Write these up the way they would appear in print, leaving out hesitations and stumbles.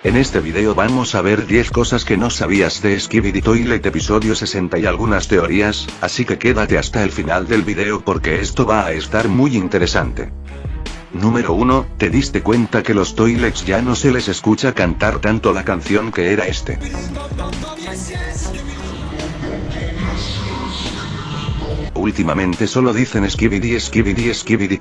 En este video vamos a ver 10 cosas que no sabías de Skibidi Toilet episodio 60 y algunas teorías, así que quédate hasta el final del video porque esto va a estar muy interesante. Número 1, ¿te diste cuenta que los Toilets ya no se les escucha cantar tanto la canción que era este? Últimamente solo dicen Skibidi Skibidi Skibidi.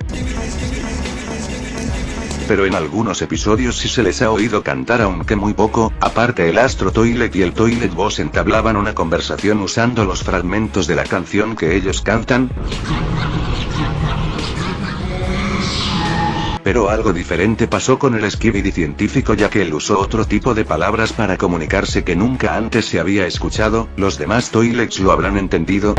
Pero en algunos episodios sí se les ha oído cantar aunque muy poco. Aparte, el Astro Toilet y el Toilet Boss entablaban una conversación usando los fragmentos de la canción que ellos cantan. Pero algo diferente pasó con el Skibidi científico, ya que él usó otro tipo de palabras para comunicarse que nunca antes se había escuchado. ¿Los demás Toilets lo habrán entendido?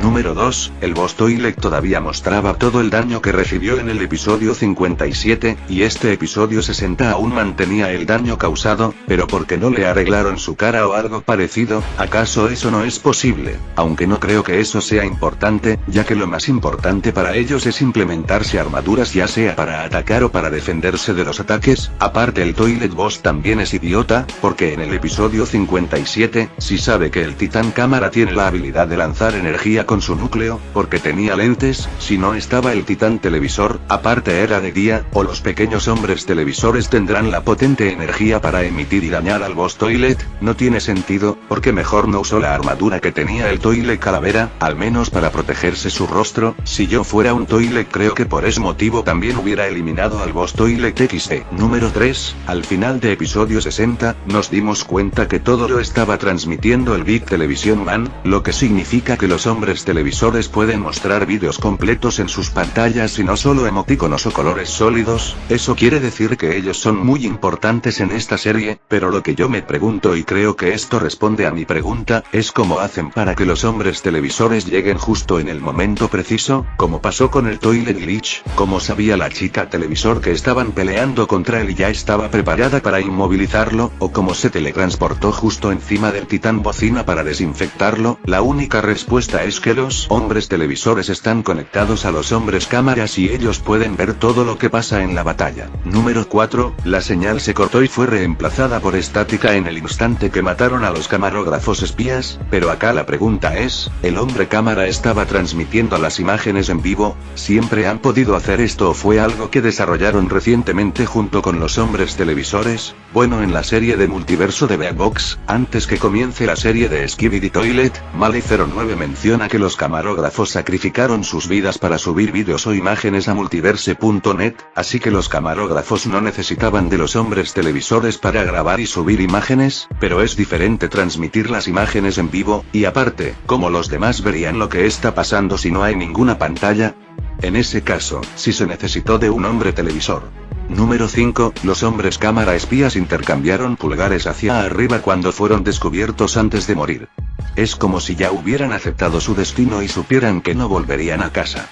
Número 2, el Boss Toilet todavía mostraba todo el daño que recibió en el episodio 57, y este episodio 60 aún mantenía el daño causado, pero ¿por qué no le arreglaron su cara o algo parecido? ¿Acaso eso no es posible? Aunque no creo que eso sea importante, ya que lo más importante para ellos es implementarse armaduras, ya sea para atacar o para defenderse de los ataques. Aparte, el Toilet Boss también es idiota, porque en el episodio 57, sí sabe que el Titán Cámara tiene la habilidad de lanzar energía con su núcleo, porque tenía lentes. Si no estaba el Titán Televisor, aparte era de día, o los pequeños hombres televisores tendrán la potente energía para emitir y dañar al Boss Toilet. No tiene sentido, porque mejor no usó la armadura que tenía el Toilet Calavera, al menos para protegerse su rostro. Si yo fuera un Toilet, creo que por ese motivo también hubiera eliminado al Boss Toilet XD. Número 3, al final de episodio 60, nos dimos cuenta que todo lo estaba transmitiendo el Big Television Man, lo que significa que los hombres televisores pueden mostrar vídeos completos en sus pantallas y no solo emoticonos o colores sólidos. Eso quiere decir que ellos son muy importantes en esta serie, pero lo que yo me pregunto, y creo que esto responde a mi pregunta, es cómo hacen para que los hombres televisores lleguen justo en el momento preciso, como pasó con el Toilet Glitch. ¿Cómo sabía la chica televisor que estaban peleando contra él y ya estaba preparada para inmovilizarlo? ¿O cómo se teletransportó justo encima del Titán Bocina para desinfectarlo? La única respuesta es que los hombres televisores están conectados a los hombres cámaras y ellos pueden ver todo lo que pasa en la batalla. Número 4, la señal se cortó y fue reemplazada por estática en el instante que mataron a los camarógrafos espías, pero acá la pregunta es, ¿el hombre cámara estaba transmitiendo las imágenes en vivo? ¿Siempre han podido hacer esto o fue algo que desarrollaron recientemente junto con los hombres televisores? Bueno, en la serie de multiverso de Beatbox, antes que comience la serie de Skibidi Toilet, Mali09 menciona que los camarógrafos sacrificaron sus vidas para subir vídeos o imágenes a multiverse.net, así que los camarógrafos no necesitaban de los hombres televisores para grabar y subir imágenes, pero es diferente transmitir las imágenes en vivo, y aparte, ¿cómo los demás verían lo que está pasando si no hay ninguna pantalla? En ese caso, sí se necesitó de un hombre televisor. Número 5, los hombres cámara espías intercambiaron pulgares hacia arriba cuando fueron descubiertos antes de morir. Es como si ya hubieran aceptado su destino y supieran que no volverían a casa.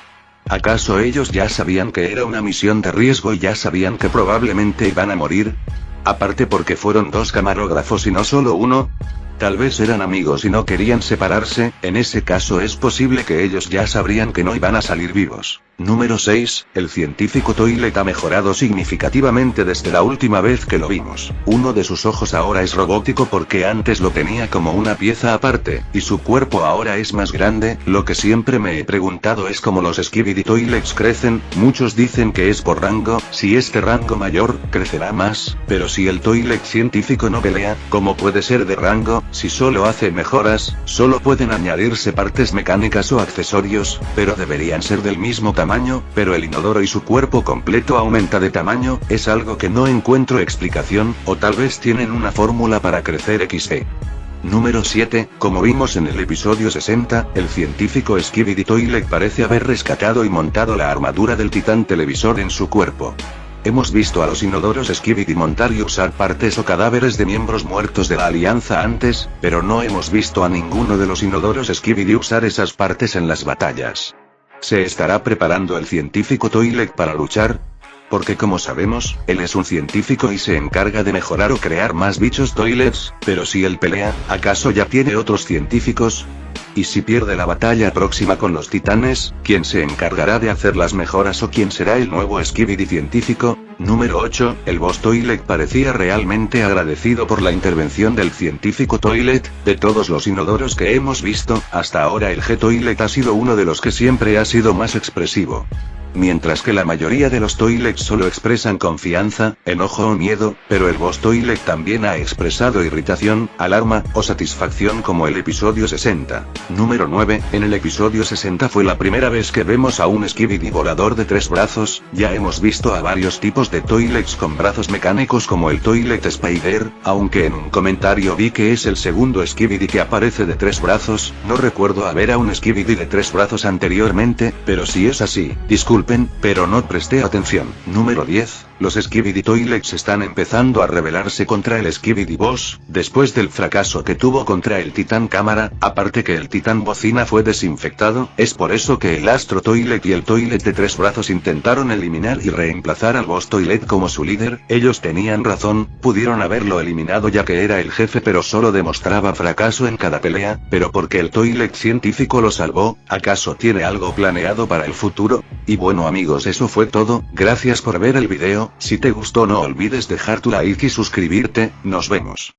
¿Acaso ellos ya sabían que era una misión de riesgo y ya sabían que probablemente iban a morir? Aparte, porque fueron dos camarógrafos y no solo uno. Tal vez eran amigos y no querían separarse. En ese caso es posible que ellos ya sabrían que no iban a salir vivos. Número 6, el científico Toilet ha mejorado significativamente desde la última vez que lo vimos. Uno de sus ojos ahora es robótico porque antes lo tenía como una pieza aparte, y su cuerpo ahora es más grande. Lo que siempre me he preguntado es cómo los Skibidi Toilets crecen. Muchos dicen que es por rango, si este rango mayor, crecerá más, pero si el Toilet científico no pelea, ¿cómo puede ser de rango? Si solo hace mejoras, solo pueden añadirse partes mecánicas o accesorios, pero deberían ser del mismo tamaño, pero el inodoro y su cuerpo completo aumenta de tamaño. Es algo que no encuentro explicación, o tal vez tienen una fórmula para crecer XD. Número 7, como vimos en el episodio 60, el científico Skibidi Toilet parece haber rescatado y montado la armadura del Titán Televisor en su cuerpo. Hemos visto a los inodoros Skibidi montar y usar partes o cadáveres de miembros muertos de la Alianza antes, pero no hemos visto a ninguno de los inodoros Skibidi usar esas partes en las batallas. ¿Se estará preparando el científico Toilet para luchar? Porque como sabemos, él es un científico y se encarga de mejorar o crear más bichos toilets, pero si él pelea, ¿acaso ya tiene otros científicos? Y si pierde la batalla próxima con los titanes, ¿quién se encargará de hacer las mejoras o quién será el nuevo Skibidi científico? Número 8, el boss Toilet parecía realmente agradecido por la intervención del científico Toilet. De todos los inodoros que hemos visto, hasta ahora el G-Toilet ha sido uno de los que siempre ha sido más expresivo. Mientras que la mayoría de los toilets solo expresan confianza, enojo o miedo, pero el boss toilet también ha expresado irritación, alarma, o satisfacción como el episodio 60. Número 9, en el episodio 60 fue la primera vez que vemos a un Skibidi volador de 3 brazos. Ya hemos visto a varios tipos de toilets con brazos mecánicos como el Toilet Spider, aunque en un comentario vi que es el segundo Skibidi que aparece de 3 brazos. No recuerdo haber a un Skibidi de 3 brazos anteriormente, pero si es así, disculpen, pero no presté atención. Número 10. Los Skibidi Toilets están empezando a rebelarse contra el Skibidi Boss, después del fracaso que tuvo contra el Titán Cámara. Aparte que el Titán Bocina fue desinfectado, es por eso que el Astro Toilet y el Toilet de 3 brazos intentaron eliminar y reemplazar al Boss Toilet como su líder. Ellos tenían razón, pudieron haberlo eliminado ya que era el jefe, pero solo demostraba fracaso en cada pelea. Pero porque el Toilet científico lo salvó, ¿acaso tiene algo planeado para el futuro? Y bueno amigos, eso fue todo. Gracias por ver el video. Si te gustó no olvides dejar tu like y suscribirte. Nos vemos.